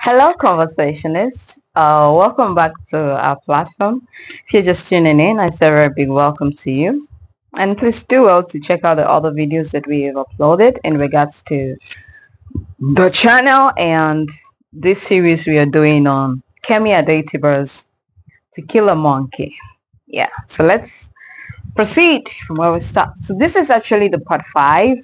Hello, conversationist. Welcome back to our platform. If you're just tuning in, I say a very big welcome to you. And please do well to check out the other videos that we have uploaded in regards to the channel and this series we are doing on Kemi Adetiba's To Kill a Monkey. Yeah, so let's proceed from where we start. So this is actually the part 5.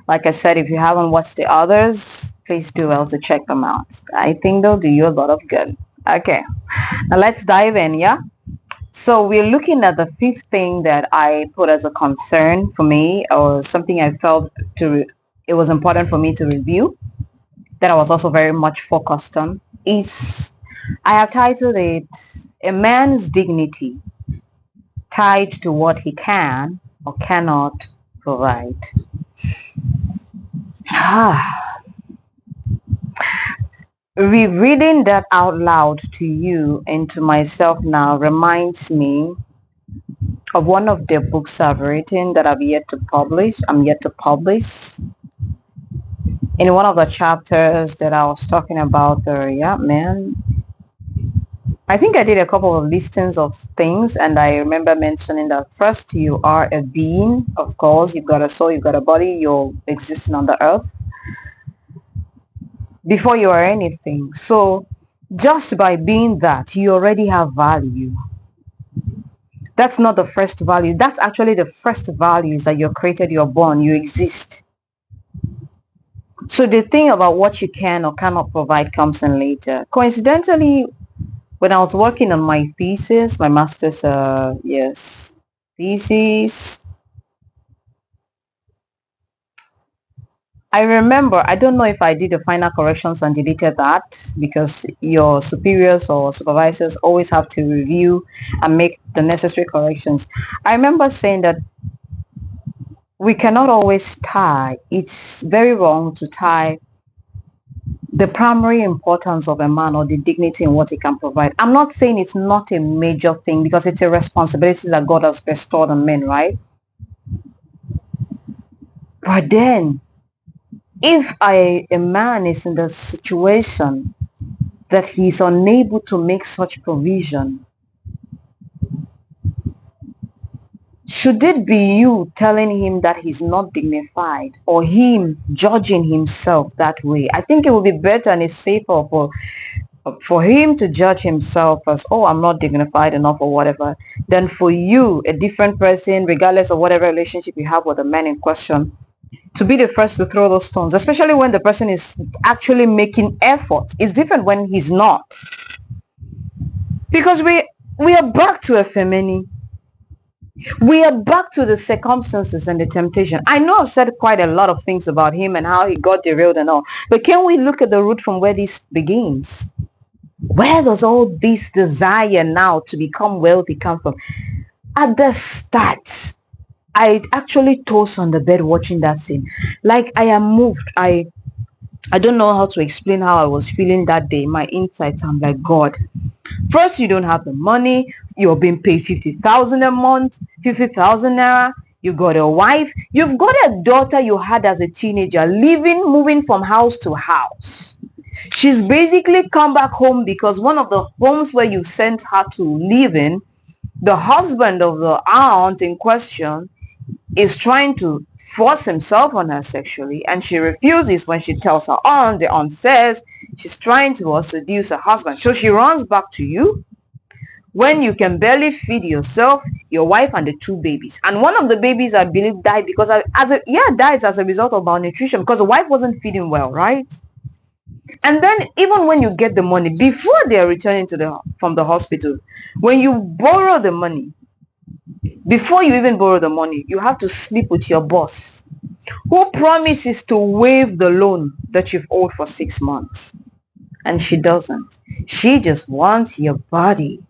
Like I said, if you haven't watched the others, please do well to check them out. I think they'll do you a lot of good. Okay, now let's dive in, yeah? So we're looking at the fifth thing that I put as a concern for me, or something I felt it was important for me to review, that I was also very much focused on, is I have titled it A Man's Dignity Tied to What He Can or Cannot Provide. Rereading that out loud to you and to myself now reminds me of one of the books I've written that I'm yet to publish. In one of the chapters that I was talking about I think I did a couple of listings of things, and I remember mentioning that first you are a being, of course, you've got a soul, you've got a body, you're existing on the earth before you are anything. So just by being that, you already have value. That's not the first value. That's actually the first values that you're created, you're born, you exist. So the thing about what you can or cannot provide comes in later. Coincidentally, when I was working on my thesis, my master's, thesis, I remember, I don't know if I did the final corrections and deleted that, because your superiors or supervisors always have to review and make the necessary corrections. I remember saying that we cannot always tie. It's very wrong to tie the primary importance of a man or the dignity in what he can provide. I'm not saying it's not a major thing, because it's a responsibility that God has bestowed on men, right? But then, if a man is in the situation that he's unable to make such provision, should it be you telling him that he's not dignified, or him judging himself that way? I think it would be better and it's safer for him to judge himself as, oh, I'm not dignified enough or whatever, than for you, a different person, regardless of whatever relationship you have with the man in question, to be the first to throw those stones, especially when the person is actually making effort. It's different when he's not. Because we are back to a feminine. We are back to the circumstances and the temptation. I know I've said quite a lot of things about him and how he got derailed and all, but can we look at the root from where this begins? Where does all this desire now to become wealthy come from? At the start, I actually tossed on the bed watching that scene. Like, I am moved. I don't know how to explain how I was feeling that day. My insights, I'm like, God, first, you don't have the money. You're being paid 50,000 a month, 50,000 naira. You got a wife. You've got a daughter you had as a teenager, moving from house to house. She's basically come back home because one of the homes where you sent her to live in, the husband of the aunt in question is trying to force himself on her sexually, and she refuses. When she tells her aunt, the aunt says she's trying to seduce her husband. So she runs back to you when you can barely feed yourself, your wife, and the 2 babies. And one of the babies, I believe, died because dies as a result of malnutrition, because the wife wasn't feeding well, right? And then even when you get the money, before they are returning from the hospital, when you borrow the money, before you even borrow the money, you have to sleep with your boss, who promises to waive the loan that you've owed for 6 months. And she doesn't. She just wants your body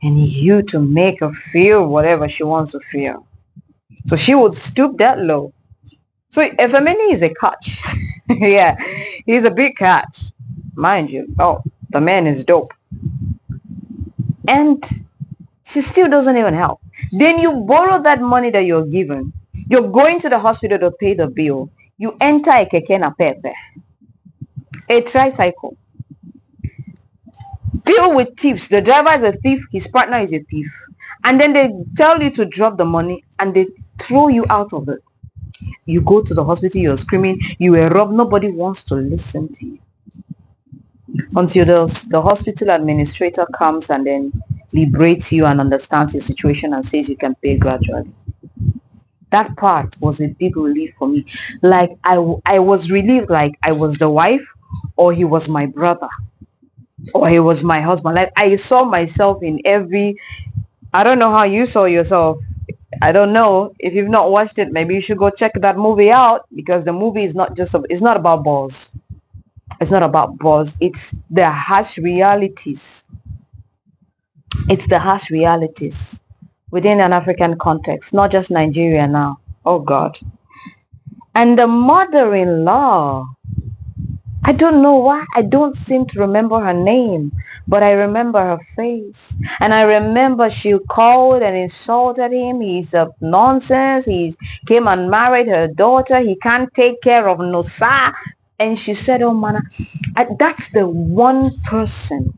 and you to make her feel whatever she wants to feel. So she would stoop that low. So Efemini is a catch. Yeah, he's a big catch, mind you. Oh, the man is dope. And she still doesn't even help. Then you borrow that money that you're given. You're going to the hospital to pay the bill. You enter a keke na pepe, a tricycle. deal with thieves. The driver is a thief, his partner is a thief. And then they tell you to drop the money and they throw you out of it. You go to the hospital, you're screaming, you were robbed. Nobody wants to listen to you. Until the hospital administrator comes and then liberates you and understands your situation and says you can pay gradually. That part was a big relief for me. Like I was relieved like I was the wife or he was my brother or he was my husband. Like I saw myself in every, I don't know how you saw yourself. I don't know. If you've not watched it, maybe you should go check that movie out, because the movie is not just, it's not about balls. It's not about balls. It's the harsh realities. It's the harsh realities within an African context, not just Nigeria now. Oh God. And the mother-in-law, I don't know why I don't seem to remember her name, but I remember her face. And I remember she called and insulted him. He's a nonsense. He came and married her daughter. He can't take care of Nosa. And she said, oh man, that's the one person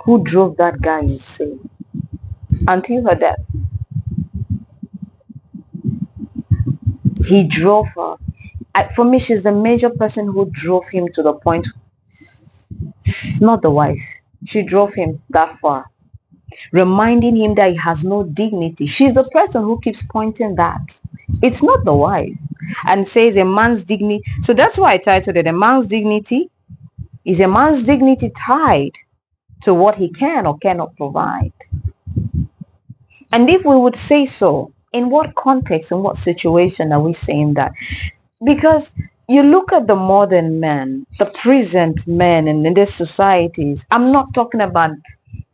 who drove that guy insane until her death. He drove her. For me, she's the major person who drove him to the point, not the wife. She drove him that far, reminding him that he has no dignity. She's the person who keeps pointing that. It's not the wife, and says a man's dignity. So that's why I titled it, a man's dignity. Is a man's dignity tied to what he can or cannot provide? And if we would say so, in what context, in what situation are we saying that? Because you look at the modern men, the present men in these societies. I'm not talking about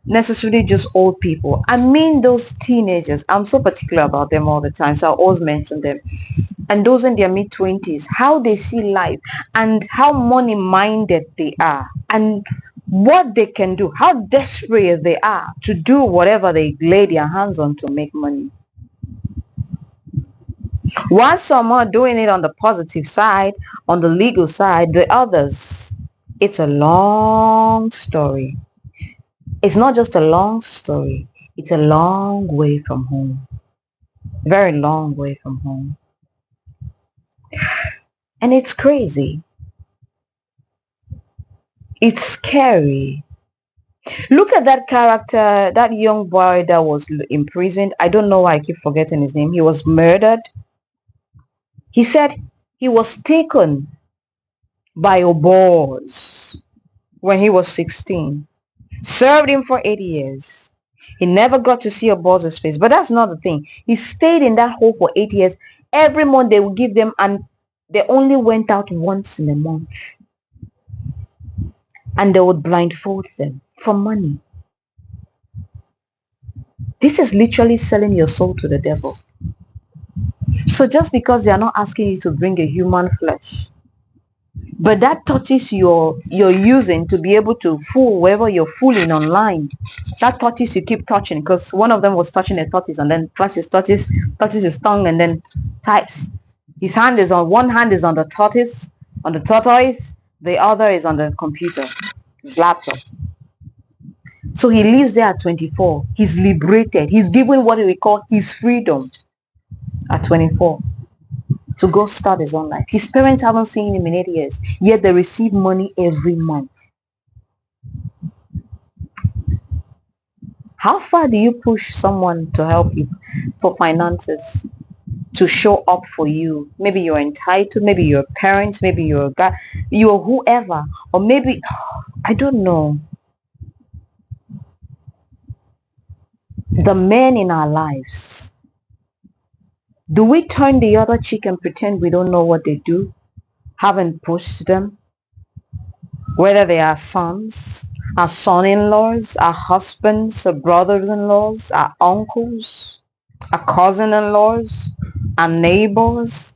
necessarily just old people. I mean those teenagers. I'm so particular about them all the time, so I always mention them. And those in their mid-20s, how they see life and how money-minded they are and what they can do, how desperate they are to do whatever they lay their hands on to make money. While some are doing it on the positive side, on the legal side, the others, it's a long story. It's not just a long story. It's a long way from home. Very long way from home. And it's crazy. It's scary. Look at that character, that young boy that was imprisoned. I don't know why I keep forgetting his name. He was murdered. He said he was taken by Obos when he was 16. Served him for 8 years. He never got to see Obos's face. But that's not the thing. He stayed in that hole for 8 years. Every month they would give them, and they only went out once in a month. And they would blindfold them for money. This is literally selling your soul to the devil. So just because they are not asking you to bring a human flesh, but that touches you're using to be able to fool whoever you're fooling online, that tortoise you keep touching, because one of them was touching a tortoise and then touches his tongue and then types. His hand is on, one hand is on the tortoise, the other is on the computer, his laptop. So he lives there at 24. He's liberated. He's given what we call his freedom at 24 to go start his own life. His parents haven't seen him in 8 years, yet they receive money every month. How far do you push someone to help you for finances, to show up for you? Maybe you're entitled, maybe you're a parent, maybe you're a guy, you're whoever, or maybe, I don't know. The men in our lives, do we turn the other cheek and pretend we don't know what they do? Haven't pushed them? Whether they are sons, our son-in-laws, our husbands, our brothers-in-laws, our uncles, our cousin-in-laws, our neighbors.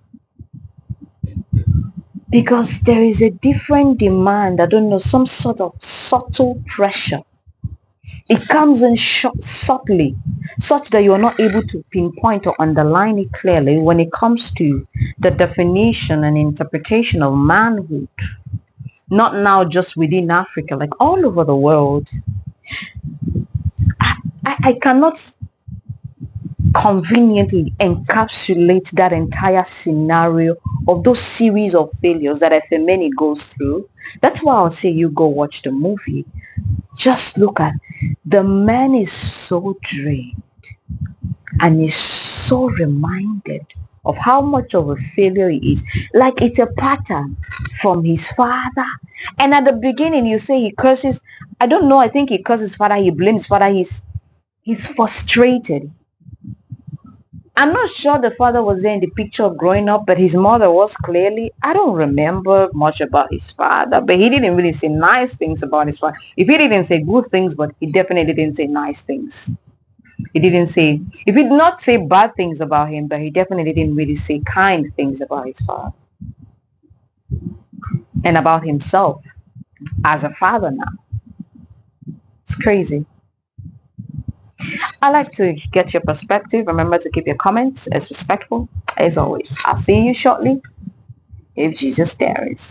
Because there is a different demand, I don't know, some sort of subtle pressure. It comes in subtly, such that you are not able to pinpoint or underline it clearly when it comes to the definition and interpretation of manhood. Not now just within Africa, like all over the world. I cannot conveniently encapsulate that entire scenario of those series of failures that Efemini goes through. That's why I'll say you go watch the movie. Just look at, the man is so drained and is so reminded of how much of a failure he is. Like it's a pattern from his father. And at the beginning you say he curses, I don't know, I think he curses his father, he blames his father, he's frustrated. I'm not sure the father was there in the picture growing up, but his mother was clearly. I don't remember much about his father, but he didn't really say nice things about his father. If he didn't say good things, but he definitely didn't say nice things. He didn't say, if he did not say bad things about him, but he definitely didn't really say kind things about his father and about himself as a father now. It's crazy. I like to get your perspective. Remember to keep your comments as respectful as always. I'll see you shortly if Jesus tarries.